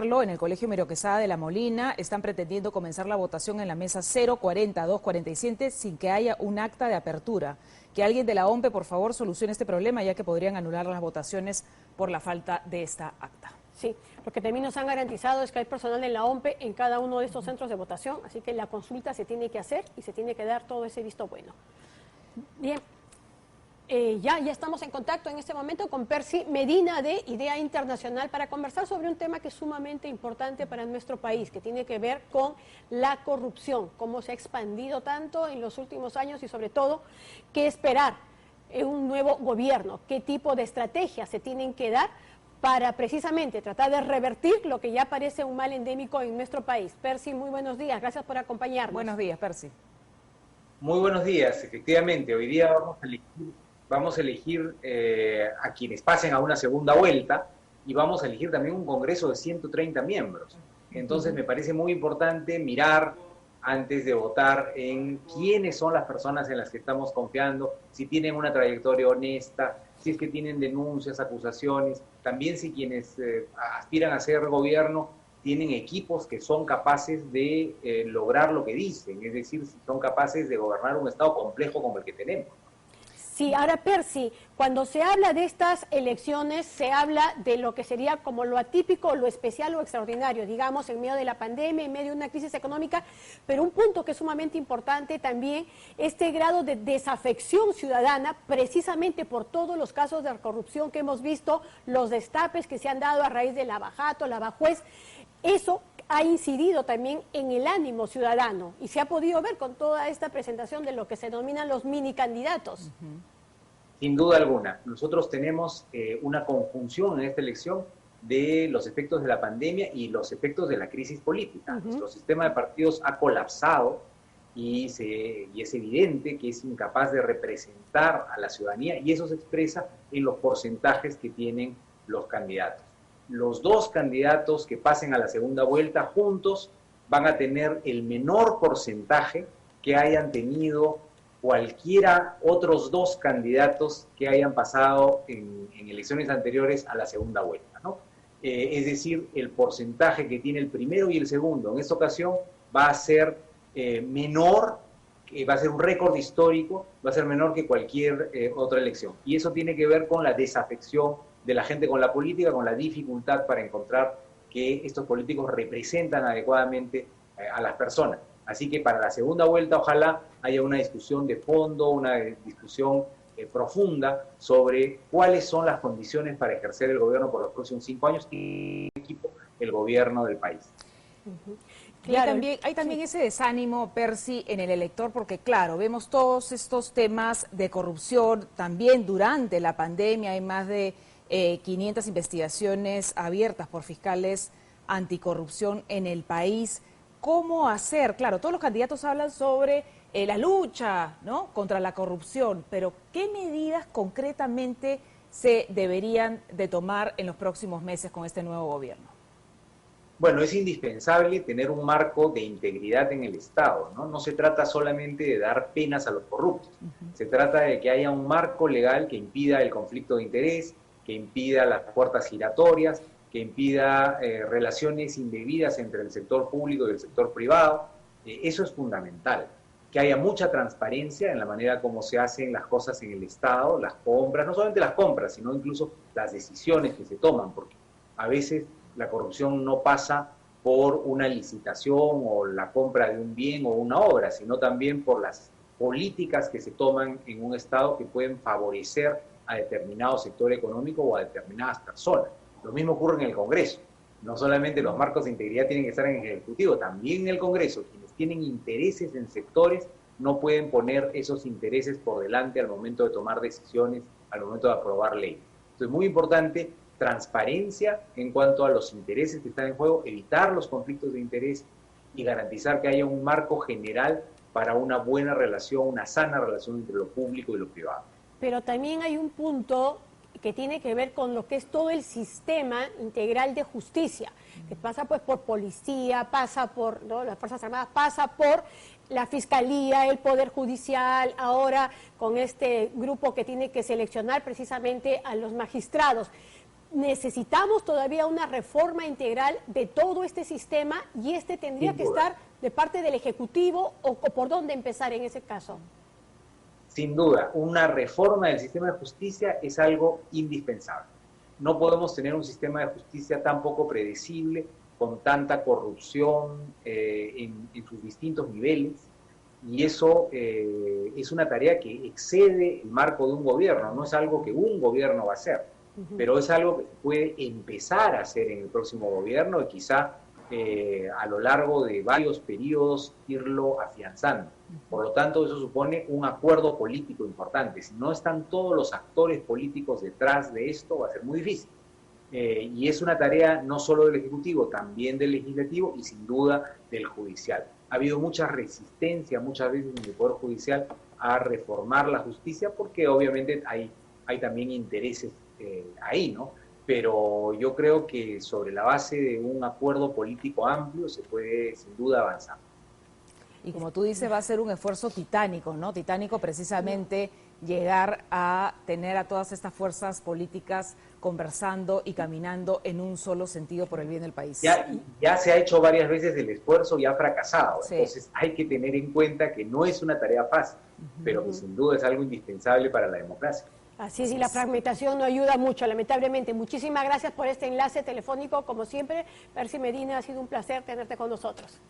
confirmarlo, en el Colegio Miro Quesada de La Molina están pretendiendo comenzar la votación en la mesa 040-247 sin que haya un acta de apertura. Que alguien de la OMPE, por favor, solucione este problema, ya que podrían anular las votaciones por la falta de esta acta. Sí, lo que también nos han garantizado es que hay personal de la OMPE en cada uno de estos centros de votación, así que la consulta se tiene que hacer y se tiene que dar todo ese visto bueno. Bien. Ya estamos en contacto en este momento con Percy Medina de Idea Internacional para conversar sobre un tema que es sumamente importante para nuestro país, que tiene que ver con la corrupción, cómo se ha expandido tanto en los últimos años y sobre todo qué esperar en un nuevo gobierno, qué tipo de estrategias se tienen que dar para precisamente tratar de revertir lo que ya parece un mal endémico en nuestro país. Percy, muy buenos días, gracias por acompañarnos. Buenos días, Percy. Muy buenos días, efectivamente, hoy día vamos a elegir a quienes pasen a una segunda vuelta y vamos a elegir también un congreso de 130 miembros. Entonces me parece muy importante mirar antes de votar en quiénes son las personas en las que estamos confiando, si tienen una trayectoria honesta, si es que tienen denuncias, acusaciones, también si quienes aspiran a ser gobierno tienen equipos que son capaces de lograr lo que dicen, es decir, si son capaces de gobernar un Estado complejo como el que tenemos. Sí, ahora Percy, cuando se habla de estas elecciones, se habla de lo que sería como lo atípico, lo especial o extraordinario, digamos, en medio de la pandemia, en medio de una crisis económica, pero un punto que es sumamente importante también, este grado de desafección ciudadana, precisamente por todos los casos de corrupción que hemos visto, los destapes que se han dado a raíz de Lavajato, Lavajuez, eso ha incidido también en el ánimo ciudadano y se ha podido ver con toda esta presentación de lo que se denominan los mini candidatos. Sin duda alguna, nosotros tenemos una conjunción en esta elección de los efectos de la pandemia y los efectos de la crisis política. Nuestro sistema de partidos ha colapsado y es evidente que es incapaz de representar a la ciudadanía y eso se expresa en los porcentajes que tienen los candidatos. Los dos candidatos que pasen a la segunda vuelta juntos van a tener el menor porcentaje que hayan tenido cualquiera otros dos candidatos que hayan pasado en elecciones anteriores a la segunda vuelta, ¿no? Es decir, el porcentaje que tiene el primero y el segundo en esta ocasión va a ser menor, va a ser un récord histórico, va a ser menor que cualquier otra elección. Y eso tiene que ver con la desafección de la gente con la política, con la dificultad para encontrar que estos políticos representan adecuadamente a las personas. Así que para la segunda vuelta ojalá haya una discusión de fondo, una discusión profunda sobre cuáles son las condiciones para ejercer el gobierno por los próximos 5 años y el gobierno del país. Claro, hay también ese desánimo, Percy, en el elector, porque claro, vemos todos estos temas de corrupción, también durante la pandemia hay más de 500 investigaciones abiertas por fiscales anticorrupción en el país. ¿Cómo hacer? Claro, todos los candidatos hablan sobre la lucha, ¿no?, contra la corrupción, pero ¿qué medidas concretamente se deberían de tomar en los próximos meses con este nuevo gobierno? Bueno, es indispensable tener un marco de integridad en el Estado, ¿no? No se trata solamente de dar penas a los corruptos, se trata de que haya un marco legal que impida el conflicto de interés, que impida las puertas giratorias, que impida relaciones indebidas entre el sector público y el sector privado. Eso es fundamental. Que haya mucha transparencia en la manera como se hacen las cosas en el Estado, las compras, no solamente las compras, sino incluso las decisiones que se toman, porque a veces la corrupción no pasa por una licitación o la compra de un bien o una obra, sino también por las políticas que se toman en un Estado que pueden favorecer a determinado sector económico o a determinadas personas. Lo mismo ocurre en el Congreso. No solamente los marcos de integridad tienen que estar en el Ejecutivo, también en el Congreso. Quienes tienen intereses en sectores no pueden poner esos intereses por delante al momento de tomar decisiones, al momento de aprobar leyes. Entonces, muy importante, transparencia en cuanto a los intereses que están en juego, evitar los conflictos de interés y garantizar que haya un marco general para una buena relación, una sana relación entre lo público y lo privado. Pero también hay un punto que tiene que ver con lo que es todo el sistema integral de justicia, que pasa pues por policía, pasa por, ¿no?, las Fuerzas Armadas, pasa por la Fiscalía, el Poder Judicial, ahora con este grupo que tiene que seleccionar precisamente a los magistrados. necesitamos todavía una reforma integral de todo este sistema y este tendría Sin que duda. estar de parte del Ejecutivo o por dónde empezar en ese caso. Sin duda, una reforma del sistema de justicia es algo indispensable. No podemos tener un sistema de justicia tan poco predecible, con tanta corrupción en sus distintos niveles, y eso es una tarea que excede el marco de un gobierno, no es algo que un gobierno va a hacer, pero es algo que se puede empezar a hacer en el próximo gobierno y quizá a lo largo de varios periodos irlo afianzando. Por lo tanto, eso supone un acuerdo político importante. Si no están todos los actores políticos detrás de esto, va a ser muy difícil. Y es una tarea no solo del Ejecutivo, también del Legislativo y sin duda del Judicial. Ha habido mucha resistencia muchas veces en el Poder Judicial a reformar la justicia porque obviamente hay también intereses ahí, ¿no? Pero yo creo que sobre la base de un acuerdo político amplio se puede sin duda avanzar. Y como tú dices, va a ser un esfuerzo titánico, ¿no? Titánico precisamente llegar a tener a todas estas fuerzas políticas conversando y caminando en un solo sentido por el bien del país. Ya se ha hecho varias veces el esfuerzo y ha fracasado. Sí. Entonces hay que tener en cuenta que no es una tarea fácil, pero que sin duda es algo indispensable para la democracia. Así es, y la fragmentación no ayuda mucho, lamentablemente. Muchísimas gracias por este enlace telefónico, como siempre. Percy Medina, ha sido un placer tenerte con nosotros.